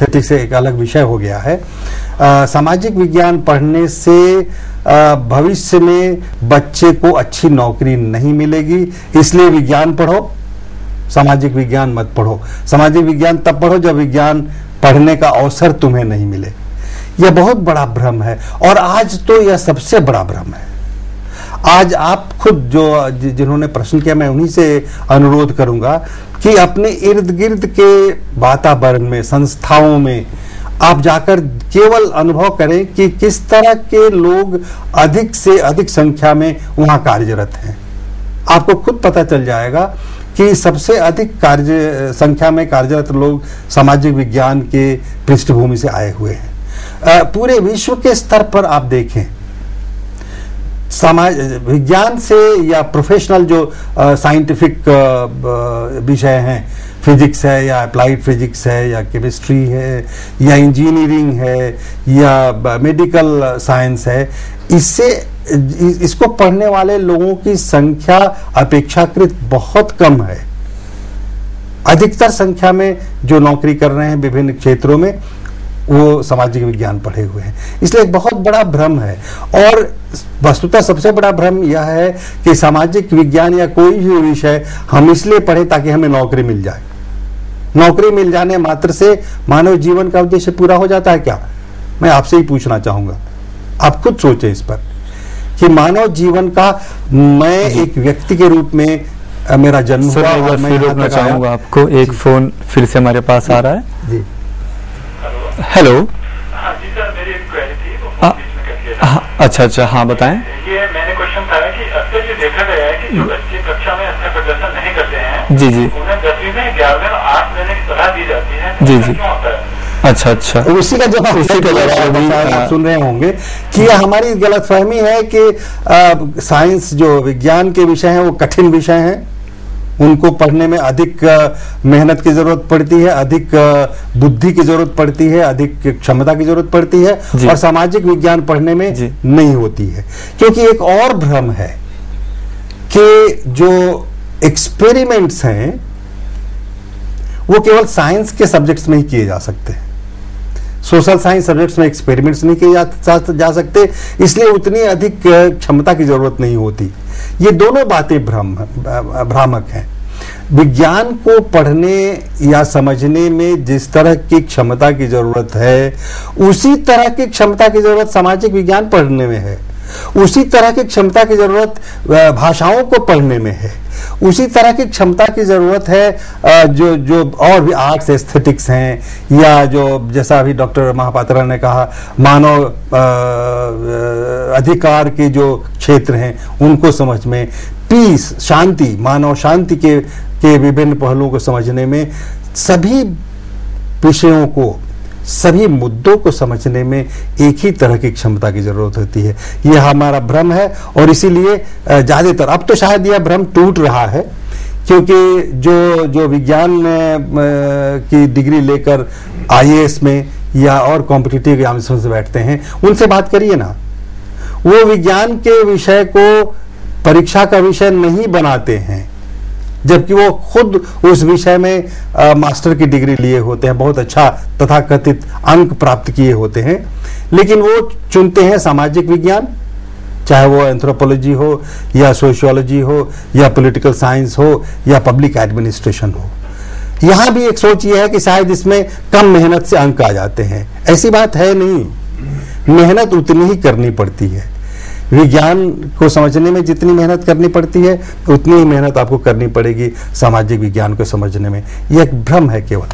Aesthetics एक अलग विषय हो गया है। सामाजिक विज्ञान पढ़ने से भविष्य में बच्चे को अच्छी नौकरी नहीं मिलेगी, इसलिए विज्ञान पढ़ो, सामाजिक विज्ञान मत पढ़ो। सामाजिक विज्ञान तब पढ़ो जब विज्ञान पढ़ने का अवसर तुम्हें नहीं मिले। यह बहुत बड़ा भ्रम है, और आज तो यह सबसे बड़ा भ्रम है। आज आप खुद जो जिन्होंने प्रश्न किया, मैं उन्हीं से अनुरोध करूंगा कि अपने इर्द गिर्द के वातावरण में, संस्थाओं में आप जाकर केवल अनुभव करें कि किस तरह के लोग अधिक से अधिक संख्या में वहां कार्यरत हैं। आपको खुद पता चल जाएगा कि सबसे अधिक संख्या में कार्यरत लोग सामाजिक विज्ञान के पृष्ठभूमि से आए हुए हैं। पूरे विश्व के स्तर पर आप देखें, समाज विज्ञान से या प्रोफेशनल जो साइंटिफिक विषय हैं, फिजिक्स है या अप्लाइड फिजिक्स है या केमिस्ट्री है या इंजीनियरिंग है या मेडिकल साइंस है, इसको पढ़ने वाले लोगों की संख्या अपेक्षाकृत बहुत कम है। अधिकतर संख्या में जो नौकरी कर रहे हैं विभिन्न क्षेत्रों में, वो सामाजिक विज्ञान पढ़े हुए हैं। इसलिए एक बहुत बड़ा भ्रम है, और वस्तुतः सबसे बड़ा भ्रम यह है कि सामाजिक विज्ञान या कोई भी विषय हम इसलिए पढ़े ताकि हमें नौकरी मिल जाए। नौकरी मिल जाने मात्र से मानव जीवन का उद्देश्य पूरा हो जाता है क्या? मैं आपसे ही पूछना चाहूंगा, आप खुद सोचें इस पर कि मानव जीवन का, मैं एक व्यक्ति के रूप में मेरा जन्म हुआ और मैं रोकना चाहूंगा आपको। एक फोन फिर से हमारे पास आ रहा है जी। हेलो। हाँ जी सर, मेरी एक क्वेरी थी, वो फोन बीच में कट गया। अच्छा, हाँ बताएं। ये मैंने क्वेश्चन था कि अक्सर ये देखा गया है कि जो बच्चे कक्षा में अच्छा प्रदर्शन नहीं करते हैं, जी, उन्हें 10वीं में 11वीं में 8 लेने की सलाह दी जाती है। जी, क्यों होता है? अच्छा, उसी का जवाब आप सुन रहे होंगे कि यह हमारी गलतफहमी है कि साइंस जो विज्ञान के विषय हैं वो कठिन विषय हैं, उनको पढ़ने में अधिक मेहनत की जरूरत पड़ती है, अधिक बुद्धि की जरूरत पड़ती है, अधिक क्षमता की जरूरत पड़ती है, और सामाजिक विज्ञान पढ़ने में नहीं होती है। क्योंकि एक और भ्रम है कि जो एक्सपेरिमेंट्स हैं वो केवल साइंस के सब्जेक्ट्स में ही किए जा सकते हैं। सोशल साइंस सब्जेक्ट्स में एक्सपेरिमेंट्स नहीं किए जा सकते, इसलिए उतनी अधिक क्षमता की जरूरत नहीं होती। ये दोनों बातें भ्रामक हैं। विज्ञान को पढ़ने या समझने में जिस तरह की क्षमता की जरूरत है, उसी तरह की क्षमता की जरूरत सामाजिक विज्ञान पढ़ने में है। उसी तरह की क्षमता की जरूरत भाषाओं को पढ़ने में है। उसी तरह की क्षमता की जरूरत है जो और भी आर्ट्स एस्थेटिक्स हैं, या जो जैसा अभी डॉक्टर महापात्रा ने कहा, मानव अधिकार के जो क्षेत्र हैं उनको समझ में, पीस, शांति, मानव शांति के विभिन्न पहलुओं को समझने में, सभी विषयों को, सभी मुद्दों को समझने में एक ही तरह की क्षमता की जरूरत होती है। यह हमारा भ्रम है, और इसीलिए ज्यादातर, अब तो शायद यह भ्रम टूट रहा है, क्योंकि जो विज्ञान की डिग्री लेकर आईएएस में या और कॉम्पिटिटिव एग्जामिनेशन से बैठते हैं, उनसे बात करिए ना। वो विज्ञान के विषय को परीक्षा का विषय नहीं बनाते हैं, जबकि वो खुद उस विषय में मास्टर की डिग्री लिए होते हैं, बहुत अच्छा तथाकथित अंक प्राप्त किए होते हैं, लेकिन वो चुनते हैं सामाजिक विज्ञान, चाहे वो एंथ्रोपोलॉजी हो या सोशियोलॉजी हो या पॉलिटिकल साइंस हो या पब्लिक एडमिनिस्ट्रेशन हो। यहां भी एक सोच ये है कि शायद इसमें कम मेहनत से अंक आ जाते हैं। ऐसी बात है नहीं, मेहनत उतनी ही करनी पड़ती है। विज्ञान को समझने में जितनी मेहनत करनी पड़ती है, उतनी ही मेहनत आपको करनी पड़ेगी सामाजिक विज्ञान को समझने में। यह एक भ्रम है केवल।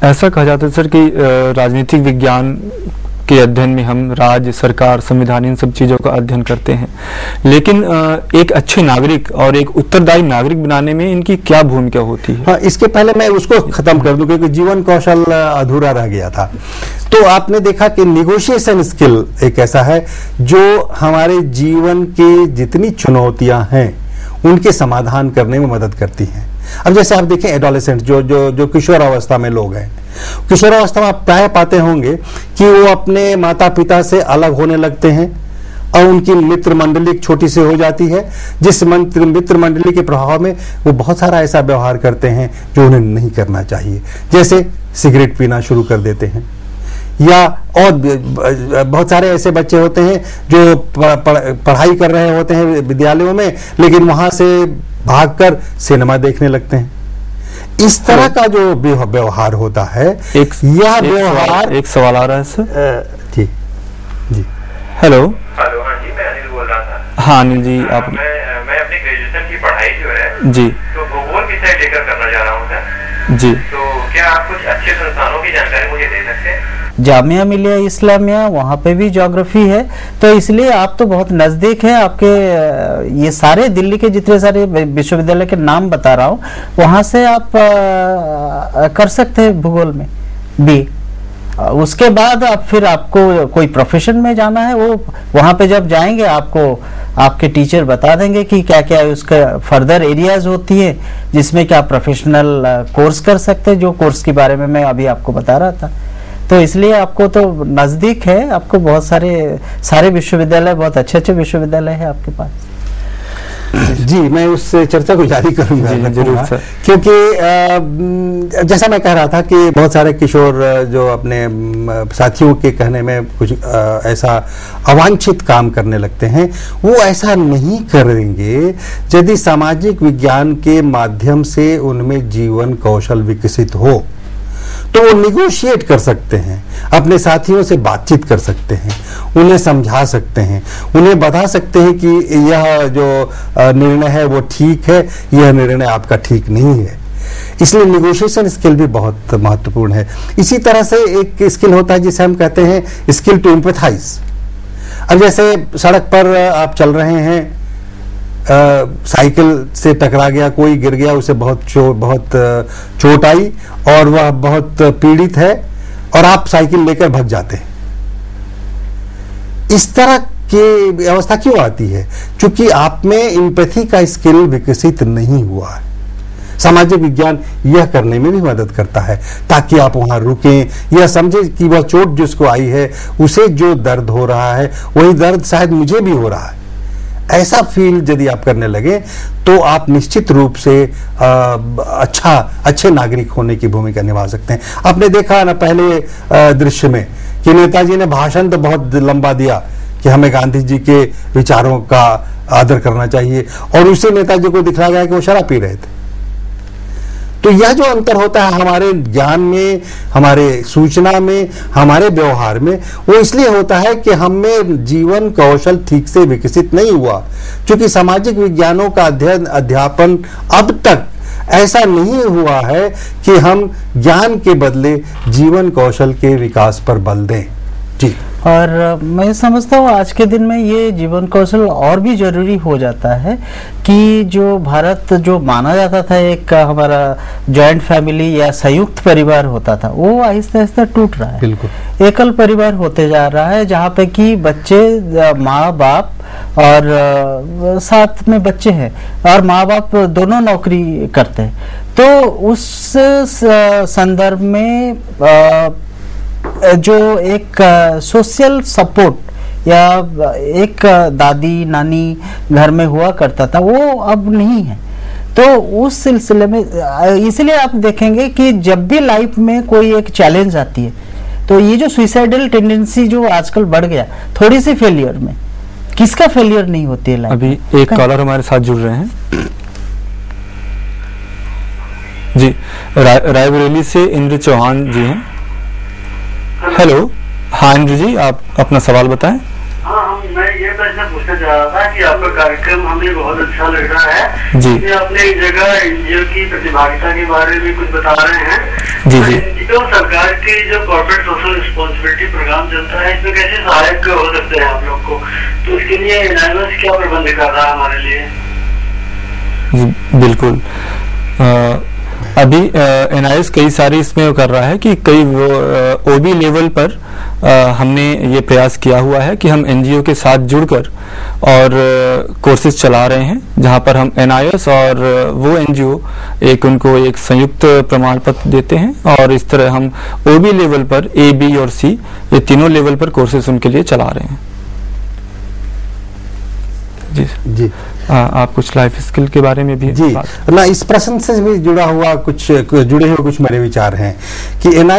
ऐसा कहा जाता है सर कि राजनीतिक विज्ञान के अध्ययन में हम राज्य, सरकार, संविधान, इन सब चीज़ों का अध्ययन करते हैं, लेकिन एक अच्छे नागरिक और एक उत्तरदायी नागरिक बनाने में इनकी क्या भूमिका होती है? हाँ, इसके पहले मैं उसको खत्म कर दूं, क्योंकि जीवन कौशल अधूरा रह गया था। तो आपने देखा कि निगोशिएशन स्किल एक ऐसा है जो हमारे जीवन की जितनी चुनौतियां हैं उनके समाधान करने में मदद करती हैं। अब जैसे आप देखें एडोलेसेंट, जो किशोर अवस्था में लोग हैं, किशोर अवस्था में आप प्राय पाते होंगे कि वो अपने माता पिता से अलग होने लगते हैं और उनकी मित्र मंडली छोटी सी हो जाती है, जिस मित्र मंडली के प्रभाव में वो बहुत सारा ऐसा व्यवहार करते हैं जो उन्हें नहीं करना चाहिए। जैसे सिगरेट पीना शुरू कर देते हैं। या और बहुत सारे ऐसे बच्चे होते हैं जो पढ़ाई कर रहे होते हैं विद्यालयों में, लेकिन वहां से भागकर सिनेमा देखने लगते हैं। इस तरह का जो व्यवहार होता है, यह व्यवहार। एक सवाल आ रहा है सर। जी जी, हेलो। हेलो, हाँ जी, मैं अनिल बोल रहा था। हाँ अनिल जी, आप। मैं अपनी ग्रेजुएशन की पढ़ाई जो है जी, तो भूगोल विषय लेकर करना चाह रहा हूँ सर। जी, तो क्या आप कुछ अच्छे संस्थानों की जानकारी मुझे दे सकते हैं? जामिया मिलिया इस्लामिया, वहाँ पे भी ज्योग्राफी है, तो इसलिए आप तो बहुत नज़दीक हैं। आपके ये सारे दिल्ली के जितने सारे विश्वविद्यालय के नाम बता रहा हूँ, वहाँ से आप कर सकते हैं भूगोल में भी। उसके बाद आप फिर आपको कोई प्रोफेशन में जाना है, वो वहाँ पे जब जाएंगे आपको आपके टीचर बता देंगे कि क्या क्या उसका फर्दर एरियाज होती है जिसमें क्या प्रोफेशनल कोर्स कर सकते हैं, जो कोर्स के बारे में मैं अभी आपको बता रहा था। तो इसलिए आपको तो नज़दीक है, आपको बहुत सारे विश्वविद्यालय, बहुत अच्छे अच्छे विश्वविद्यालय है आपके पास। जी, मैं उस चर्चा को जारी करूंगा जरूर सर, क्योंकि जैसा मैं कह रहा था कि बहुत सारे किशोर जो अपने साथियों के कहने में कुछ ऐसा अवांछित काम करने लगते हैं, वो ऐसा नहीं करेंगे यदि सामाजिक विज्ञान के माध्यम से उनमें जीवन कौशल विकसित हो। तो वो निगोशिएट कर सकते हैं, अपने साथियों से बातचीत कर सकते हैं, उन्हें समझा सकते हैं, उन्हें बता सकते हैं कि यह जो निर्णय है वो ठीक है, यह निर्णय आपका ठीक नहीं है। इसलिए निगोशिएशन स्किल भी बहुत महत्वपूर्ण है। इसी तरह से एक स्किल होता है जिसे हम कहते हैं स्किल टू एम्पैथाइज। अब जैसे सड़क पर आप चल रहे हैं, साइकिल से टकरा गया, कोई गिर गया, उसे बहुत चोट आई और वह बहुत पीड़ित है और आप साइकिल लेकर भाग जाते हैं। इस तरह की अवस्था क्यों आती है? क्योंकि आप में एम्पैथी का स्किल विकसित नहीं हुआ है। सामाजिक विज्ञान यह करने में भी मदद करता है ताकि आप वहां रुकें, यह समझें कि वह चोट जिसको आई है उसे जो दर्द हो रहा है वही दर्द शायद मुझे भी हो रहा है। ऐसा फील यदि आप करने लगे तो आप निश्चित रूप से अच्छे नागरिक होने की भूमिका निभा सकते हैं। आपने देखा ना पहले दृश्य में कि नेताजी ने भाषण तो बहुत लंबा दिया कि हमें गांधी जी के विचारों का आदर करना चाहिए, और उसी नेताजी को दिखलाया गया कि वो शराब पी रहे थे। तो यह जो अंतर होता है हमारे ज्ञान में, हमारे सूचना में, हमारे व्यवहार में, वो इसलिए होता है कि हमें जीवन कौशल ठीक से विकसित नहीं हुआ। क्योंकि सामाजिक विज्ञानों का अध्यापन अब तक ऐसा नहीं हुआ है कि हम ज्ञान के बदले जीवन कौशल के विकास पर बल दें। जी, और मैं समझता हूँ आज के दिन में ये जीवन कौशल और भी जरूरी हो जाता है कि जो भारत जो माना जाता था एक हमारा जॉइंट फैमिली या संयुक्त परिवार होता था, वो आहिस्ता आहिस्ता टूट रहा है। बिल्कुल एकल परिवार होते जा रहा है, जहाँ पे कि बच्चे, माँ बाप और साथ में बच्चे हैं और माँ बाप दोनों नौकरी करते हैं। तो उस संदर्भ में जो एक सोशल सपोर्ट या एक दादी नानी घर में हुआ करता था, वो अब नहीं है। तो उस सिलसिले में इसलिए आप देखेंगे कि जब भी लाइफ में कोई एक चैलेंज आती है तो ये जो सुइसाइडल टेंडेंसी जो आजकल बढ़ गया थोड़ी सी फेलियर में, किसका फेलियर नहीं होती है लाइफ। अभी एक कॉलर हमारे साथ जुड़ रहे हैं। जी, रायबरेली से इंद्र चौहान जी हैं। हेलो, हाँ इंद्र जी, आप अपना सवाल बताएं। हाँ, मैं ये प्रश्न पूछना चाह रहा था कि आपका कार्यक्रम हमें बहुत अच्छा लग रहा है जी। अपने एक जगह एनजीओ की प्रतिभागिता के बारे में कुछ बता रहे हैं। जी जी। तो सरकार की जो कॉर्पोरेट सोशल रिस्पॉन्सिबिलिटी प्रोग्राम चलता है, इसमें कैसे सहायक हो सकते हैं आप लोग को? तो इसके लिए एनआईएस क्या प्रबंध कर रहा है हमारे लिए? बिल्कुल, अभी एनआईएस कई सारे इसमें कर रहा है कि कई ओबी लेवल पर हमने ये प्रयास किया हुआ है कि हम एनजीओ के साथ जुड़कर और कोर्सेज चला रहे हैं, जहां पर हम एनआईएस और वो एनजीओ उनको एक संयुक्त प्रमाण पत्र देते हैं, और इस तरह हम ओबी लेवल पर ए, बी और सी ये तीनों लेवल पर कोर्सेज उनके लिए चला रहे हैं। जी जी, आप कुछ लाइफ स्किल के बारे में भी जी ना, इस प्रश्न से भी जुड़े हुए कुछ मेरे विचार हैं कि NIST